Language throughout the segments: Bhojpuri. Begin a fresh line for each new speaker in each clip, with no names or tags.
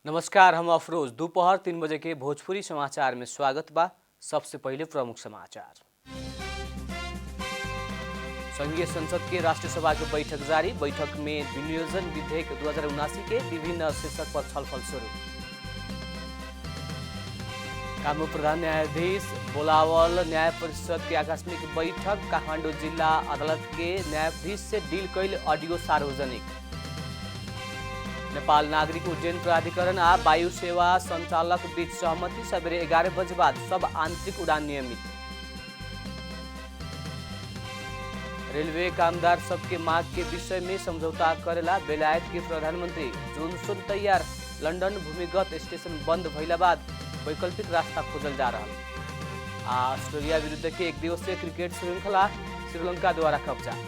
नमस्कार, हम अफरोज। दोपहर 3 बजे के भोजपुरी समाचार में स्वागत बा। सबसे पहले प्रमुख समाचार। संघीय संसद के राष्ट्रीय सभा की बैठक जारी। बैठक में विनियोजन विधेयक 2079 के विभिन्न शीर्षक पर छलफल शुरू। कानून प्रधान न्यायाधीश बोलावल न्याय परिषद के आकस्मिक बैठक। काठमाडौँ जिला अदालत के न्यायाधीश से डील कैल ऑडियो सार्वजनिक। नेपाल नागरिक उड्डयन प्राधिकरण आ वायु सेवा संचालक बीच सहमति। सवेरे 11 बजे बाद सब आंतरिक उड़ान नियमित। रेलवे कामदार सबके मांग के विषय में समझौता करेला बेलायत के प्रधानमंत्री। जोनसन तैयार। लंदन भूमिगत स्टेशन बंद भइला बाद वैकल्पिक रास्ता खोजल जा रहा। ऑस्ट्रेलिया विरुद्ध के एक दिवसीय क्रिकेट श्रृंखला श्रीलंका द्वारा कब्जा।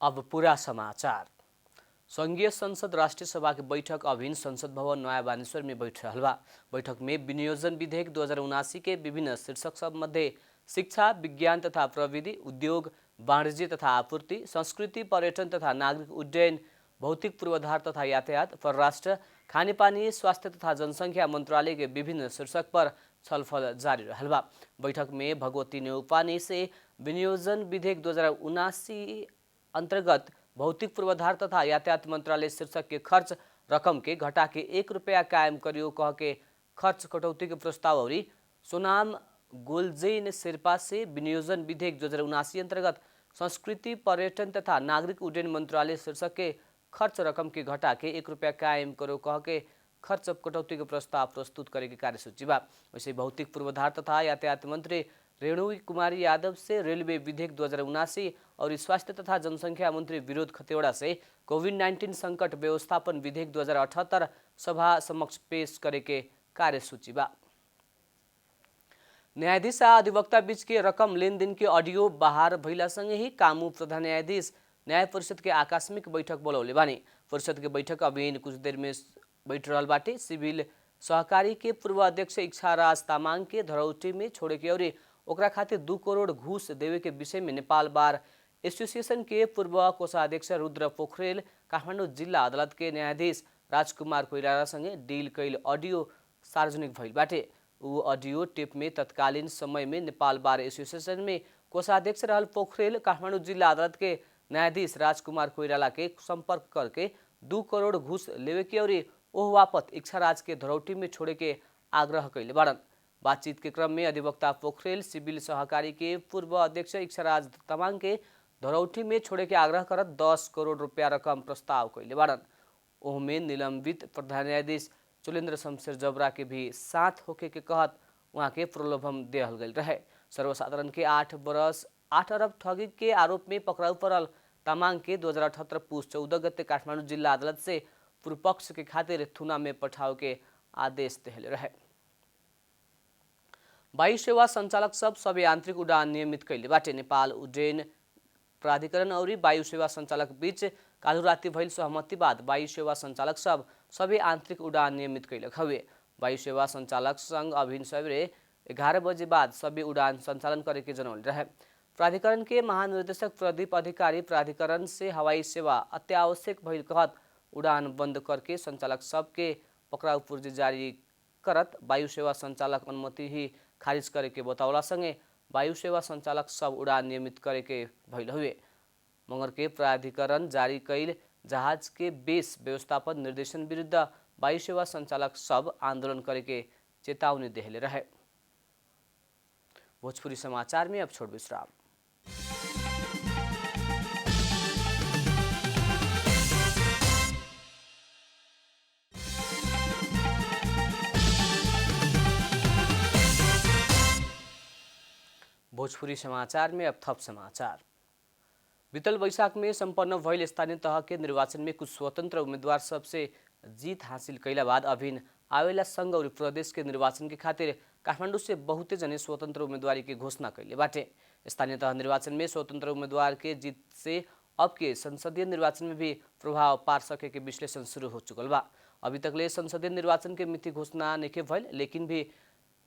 अब पूरा समाचार। संघीय संसद राष्ट्रीय सभा की बैठक अभिन्न संसद भवन नया बानेश्वर में बैठ रहा बा। बैठक में विनियोजन विधेयक 2079 के विभिन्न शीर्षक सब मध्य शिक्षा, विज्ञान तथा प्रविधि, उद्योग, वाणिज्य तथा आपूर्ति, संस्कृति, पर्यटन तथा नागरिक उड्डयन, भौतिक पूर्वाधार तथा यातायात, परराष्ट्र, खानेपानी, स्वास्थ्य तथा जनसंख्या मंत्रालय के विभिन्न शीर्षक पर छलफल जारी रहल बा। बैठक में भगवती नेउपाने से विनियोजन विधेयक 2079 अंतर्गत भौतिक पूर्वाधार तथा यातायात मंत्रालय शीर्षक के खर्च रकम के घटा के 1 रुपया कायम करियो कह के खर्च कटौती के प्रस्ताव और सोनाम गोलजैन शेर्पा से विनियोजन विधेयक 2079 अंतर्गत संस्कृति, पर्यटन तथा नागरिक उड्डयन मंत्रालय शीर्षक के खर्च रकम के घटा के 1 रुपया कायम करो कह के खर्च कटौती के प्रस्ताव प्रस्तुत करे के कार्यसूची बा। वैसे भौतिक पूर्वाधार तथा यातायात मंत्री रेणु कुमारी यादव से रेलवे विधेयक 2079 और स्वास्थ्य तथा जनसंख्या मंत्री विनोद खतेवड़ा से कोविड-19 संकट व्यवस्थापन विधेयक 2078 सभा समक्ष पेश करे के कार्यसूची बा। न्यायाधीश आ अधिवक्ता बीच के रकम लेनदेन के ऑडियो बाहर भइला संगे ही कानून प्रधान न्यायाधीश न्याय परिषद के आकस्मिक बैठक बोलौले बानी। परिषद के बैठक अभी कुछ देर में बैठ रहल बाटे। सिविल सहकारी के पूर्व अध्यक्ष इच्छाराज तामाङ के धरौटी में छोड़े के और ओकरा खातिर 2 करोड़ घूस देवे के विषय में नेपाल बार एसोसिएशन के पूर्व कोषाध्यक्ष रुद्र पोखरेल काठमाडौँ जिला अदालत के न्यायाधीश राजकुमार कोइराला संगे डील कैल ऑडियो सार्वजनिक भइल बाटे। ऊ ऑडियो टेप में तत्कालीन समय में नेपाल बार एसोसिएशन में कोषाध्यक्ष रहल पोखरेल काठमाडौँ जिला अदालत के न्यायाधीश राजकुमार कोइराला के संपर्क करके 2 करोड़ घूस लेवे के और ओह वापत इच्छाराज के धरौटी में छोड़े के आग्रह कैले बाड़न। बातचीत के क्रम में अधिवक्ता पोखरेल सिविल सहकारी के पूर्व अध्यक्ष इच्छाराज तामाङ के धरौटी में छोड़े के आग्रह करत 10 करोड़ रुपया रकम प्रस्ताव कैले बाड़न। ओह में निलंबित प्रधान न्यायाधीश चुलेन्द्र शमशेर जबरा के भी साथ होके के कहत वहाँ के प्रलोभन देहल गई रहे। सर्वसाधारण के 8 बरस 8 अरब ठगी के आरोप में पकड़ाउ पड़ल तामाङ के 2078 पुस 14 गते काठमाडौँ जिला अदालत से पूर्व पक्ष के खातिर थुना में पठाव के आदेश देहले रहे। वायु सेवा संचालक सब सबै आंतरिक उड़ान नियमित कैले बाटे। नेपाल उड्डयन प्राधिकरण और वायु सेवा संचालक बीच कालू राति भइल सहमति बाद वायु सेवा संचालक सब सबै आंतरिक उड़ान नियमित कैलक हवे। वायु सेवा संचालक संघ अभिन्न सवेरे 11 बजे बाद सबै उड़ान संचालन करे के जनौले रहे। प्राधिकरण के महानिर्देशक प्रदीप अधिकारी प्राधिकरण से हवाई सेवा अत्यावश्यक भइल कहत उड़ान बंद करके संचालक सबके पकड़ाउ पूर्जी जारी करत वायु सेवा संचालक अनुमति ही खारिज करे के बतावला संगे वायु सेवा संचालक सब उड़ान नियमित करे के भइल हुए। मगर के प्राधिकरण जारी कैल जहाज के बेस व्यवस्थापन निर्देशन विरुद्ध वायु सेवा संचालक सब आंदोलन करे के चेतावनी देहले रहे। भोजपुरी समाचार में अब छोड़ विश्राम। भोजपुरी समाचार में अब थप समाचार। बीतल वैशाख में संपन्न भइल स्थानीय तह के निर्वाचन में कुछ स्वतंत्र उम्मीदवार सबसे जीत हासिल कैला बाद अभिन्न आवेला संघ और प्रदेश के निर्वाचन के खातिर काठमाडौँ से बहुते जने स्वतंत्र उम्मीदवारी की घोषणा कैले बाटे। स्थानीय तह निर्वाचन में स्वतंत्र उम्मीदवार के जीत से अब के संसदीय निर्वाचन में भी प्रभाव पार सके के विश्लेषण शुरू हो चुकल बा। अभी तक ले संसदीय निर्वाचन के मिति घोषणा नहीं भइल, लेकिन भी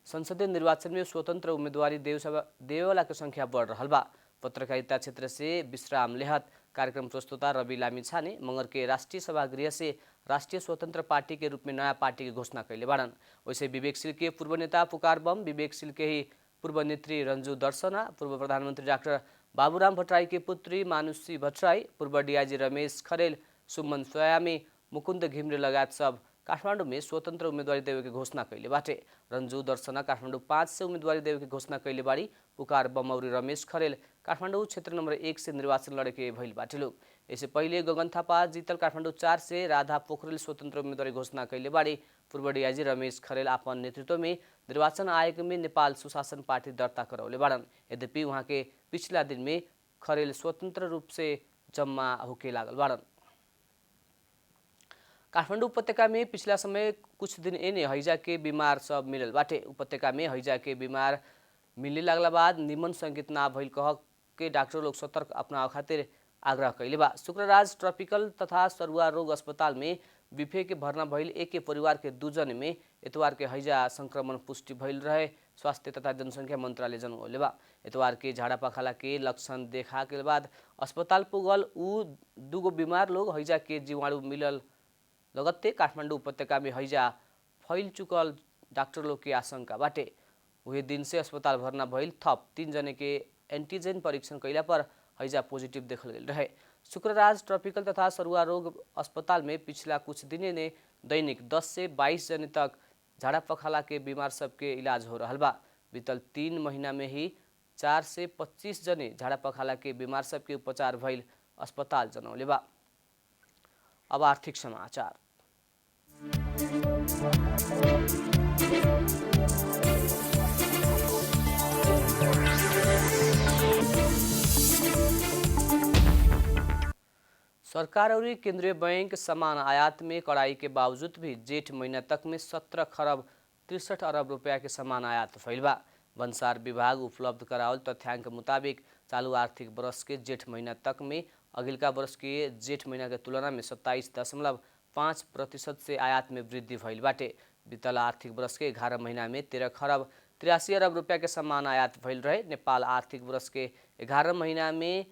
संसदीय निर्वाचन में स्वतंत्र उम्मीदवारी देवेवाला की संख्या बढ़ रहा बा। पत्रकारिता क्षेत्र से विश्राम लेहत कार्यक्रम प्रस्तुता रवि लामिछाने मंगर के राष्ट्रीय सभागृह से राष्ट्रीय स्वतंत्र पार्टी के रूप में नया पार्टी की घोषणा कैले बाड़न। वैसे विवेकशील के पूर्व नेता पुकार बम, विवेकशील के ही पूर्व नेत्री रंजू दर्शना, पूर्व प्रधानमंत्री डॉक्टर बाबूराम भट्टराई की पुत्री मानुषी भट्टराई, पूर्व डीआईजी रमेश खरेल, सुमन सोयामी, मुकुन्द घिम्रे लगायत सब काठमाडौँ में स्वतंत्र उम्मीदवारी देवे की घोषणा कैले बाटे। रंजू दर्शना काठमाडौँ 5 से उम्मीदवारी देवे की घोषणा कैले बाड़ी। पुकार बमौरी रमेश खरेल काठमाडौँ क्षेत्र नंबर 1 से निर्वाचन लड़े के भइल बाटे लोग। इससे पहले गगन थापा जीतल काठमाडौँ 4 से, राधा पोखरेल स्वतंत्र उम्मीदवारी घोषणा कैले बाड़ी। पूर्व डीआईजी रमेश खरेल अपन नेतृत्व में निर्वाचन आयोग में नेपाल सुशासन पार्टी दर्ता करौले बाड़न। यद्यपि वहाँ के पिछला दिन में खरेल स्वतंत्र रूप से जम्मा होके लागल बाड़न। काठमाडौँ उपत्यका में पिछला समय कुछ दिन एने हैजा के बीमार सब मिलल बाटे। उपत्यका में हैजा के बीमार मिलने लागला बाद निमन संकेत ना भइल कह के डॉक्टर लोग सतर्क अपनाव खातिर आग्रह कैले बा। शुक्रराज ट्रॉपिकल तथा सरुआ रोग अस्पताल में विफे के भर्ना भइल एक परिवार के 2 जन में इतवार के हैजा संक्रमण पुष्टि भइल रहे स्वास्थ्य तथा जनसंख्या मंत्रालय जनौले बा। इतवार के झाड़ा पखाला के लक्षण देखा के बाद अस्पताल पुगल ऊ 2 बीमार लोग हैजा के जीवाणु मिलल लगत्ते काठमाडौँ उपत्यका में हैजा फैल चुकल डॉक्टर लोग के आशंका बाटे। वही दिन से अस्पताल भर्ना भइल थप 3 जने के एंटीजन परीक्षण कैला पर हैजा पॉजिटिव देखल गई रहे। शुक्रराज ट्रॉपिकल तथा सरुआ रोग अस्पताल में पिछला कुछ दिने ने दैनिक 10 से 22 जने तक झाड़ा पखाला के बीमार सबके इलाज हो रहा बा। बीतल 3 महीना में ही 4 से 25 जने झाड़ा पखाला के बीमार सबके उपचार भइल अस्पताल जनौले बा। अब आर्थिक समाचार। सरकार और केंद्रीय बैंक सामान आयात में कड़ाई के बावजूद भी जेठ महीना तक में 17 खरब 63 अरब रुपया के सामान आयात भइल बा। भन्सार विभाग उपलब्ध करावल तथ्यांक मुताबिक चालू आर्थिक वर्ष के जेठ महीना तक में अगिलका वर्ष के जेठ महीना के तुलना में 27.5% से आयात में वृद्धि भइल बाटे। बीतल आर्थिक वर्ष के 11 महीना में 13 खरब 83 अरब रुपया के सामान आयात भइल रहे। नेपाल आर्थिक वर्ष के 11 महीना में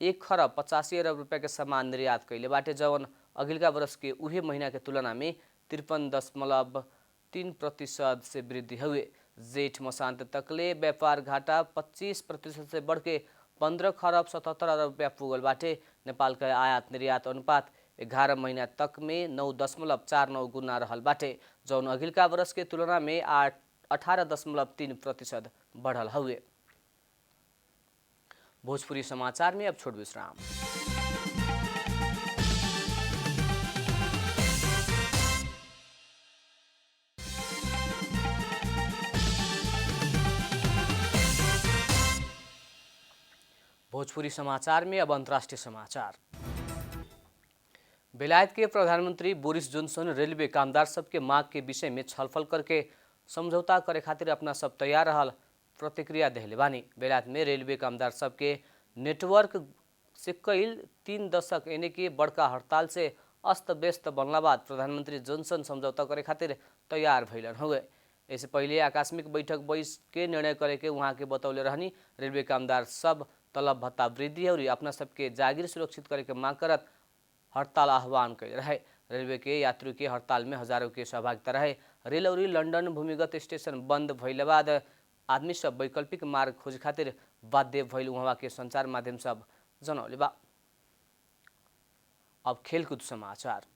1 खरब 85 अरब रुपया के सामान निर्यात कैले बाटे, जवन अगिलका वर्ष के उहे महीना के तुलना में 53.3% से वृद्धि हुए। जेठ मसांत तकले व्यापार घाटा 25% से बढ़ के 15 खरब 77 अरब रुपया पुगल बाटे। नेपाल का आयात निर्यात अनुपात 11 महीना तक में 9.49 गुना रहल बाटे, जौन अगिलका वर्ष के तुलना में 18.3% बढ़ल हुए। भोजपुरी समाचार में अब छोट विश्राम। भोजपुरी समाचार में अब अंतर्राष्ट्रीय समाचार। बेलायत के प्रधानमंत्री बोरिस जोनसन रेलवे कामदार सबके मांग के विषय में छलफल करके समझौता करे खातिर अपना सब तैयार रहल प्रतिक्रिया देहले बानी। बेलायत में रेलवे कामदार सबके नेटवर्क से कईल 3 दशक एने के बड़का हड़ताल से अस्त व्यस्त बनला बाद प्रधानमंत्री जोनसन समझौता करे खातिर तैयार भइलन हुए। इससे पहले आकस्मिक बैठक बैस के निर्णय करे के वहाँ के बतौले रहनी। रेलवे कामदार सब तलब भत्ता वृद्धि और अपना सबके जागीर सुरक्षित करे के मांग करत हड़ताल आह्वान कैले रहे। रेलवे के यात्री के हड़ताल में हजारों के सहभागिता रहे। रेल और लंडन भूमिगत स्टेशन बंद भइले बाद आदमी सब वैकल्पिक मार्ग खोज खातिर बाध्य भइल वहाँ के संचार माध्यम सब जनौले बा। अब खेलकूद समाचार।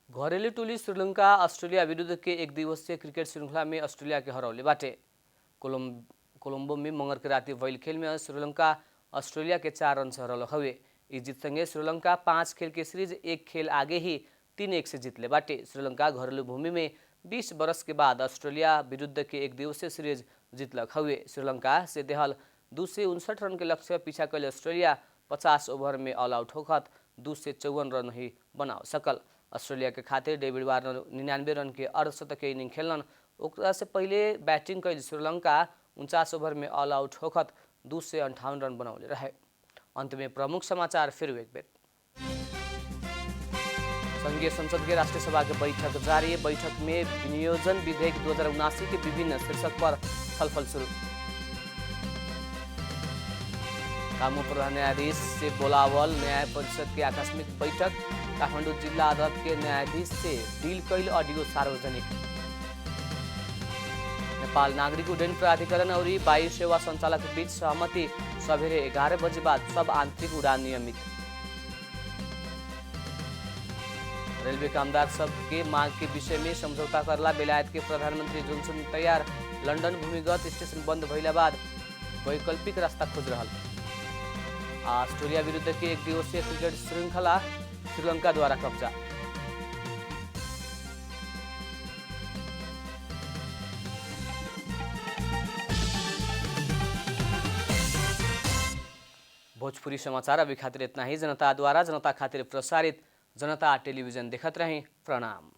घरेलू टोली श्रीलंका अस्ट्रेलिया विरुद्ध के 1 दिवसीय क्रिकेट श्रृंखला में ऑस्ट्रेलिया के हरौले बाटे। कोलंबो में मंगर के राति भइल खेल में श्रीलंका ऑस्ट्रेलिया के 4 रन से हरौल हुए। इस जीत संगे श्रीलंका 5 खेल के सीरीज 1 खेल आगे ही 3-1 से जीतले बाटे। श्रीलंका घरेलू भूमि में 20 बरस के बाद ऑस्ट्रेलिया विरुद्ध के 1 दिवसीय सीरीज जीतलक हुए। श्रीलंका से देहल 259 रन के लक्ष्य पीछा कैल ऑस्ट्रेलिया 50 ओवर में ऑल आउट होकर 254 रन ही बना सकल। ऑस्ट्रेलिया के खातिर डेविड वार्नर 99 रन के अर्धशतकीय इनिंग खेलन। ओकरा से पहले बैटिंग कैल श्रीलंका 49 ओवर में ऑल आउट होकर 258 रन बनौले रहे। अंत में प्रमुख समाचार फिर एक बेर। संघीय संसद के राष्ट्रीय सभा की बैठक जारी। बैठक में विनियोजन विधेयक 2079 के विभिन्न शीर्षक पर छलफल शुरू। कानून प्रधान न्यायाधीश से बोलावल न्याय परिषद की आकस्मिक बैठक। काठमाडौँ जिला अदालत के न्यायाधीश से डील कैल ऑडियो सार्वजनिक। नेपाल नागरिक उड्डयन प्राधिकरण और वायु सेवा संचालक बीच सहमति। सवेरे 11 बजे बाद सब आंतरिक उड़ान नियमित। रेलवे कामदार सब के मांग के विषय में समझौता करला बेलायत के प्रधानमंत्री जोन्सन तैयार। लंदन भूमिगत स्टेशन बंद भइला बाद वैकल्पिक रास्ता खोज रहल। ऑस्ट्रेलिया विरुद्ध के एक दिवसीय क्रिकेट श्रृंखला श्रीलंका द्वारा कब्जा। भोजपुरी समाचार अभी खातिर इतना ही। जनता द्वारा जनता खातिर प्रसारित जनता टेलीविजन देखत रहें। प्रणाम।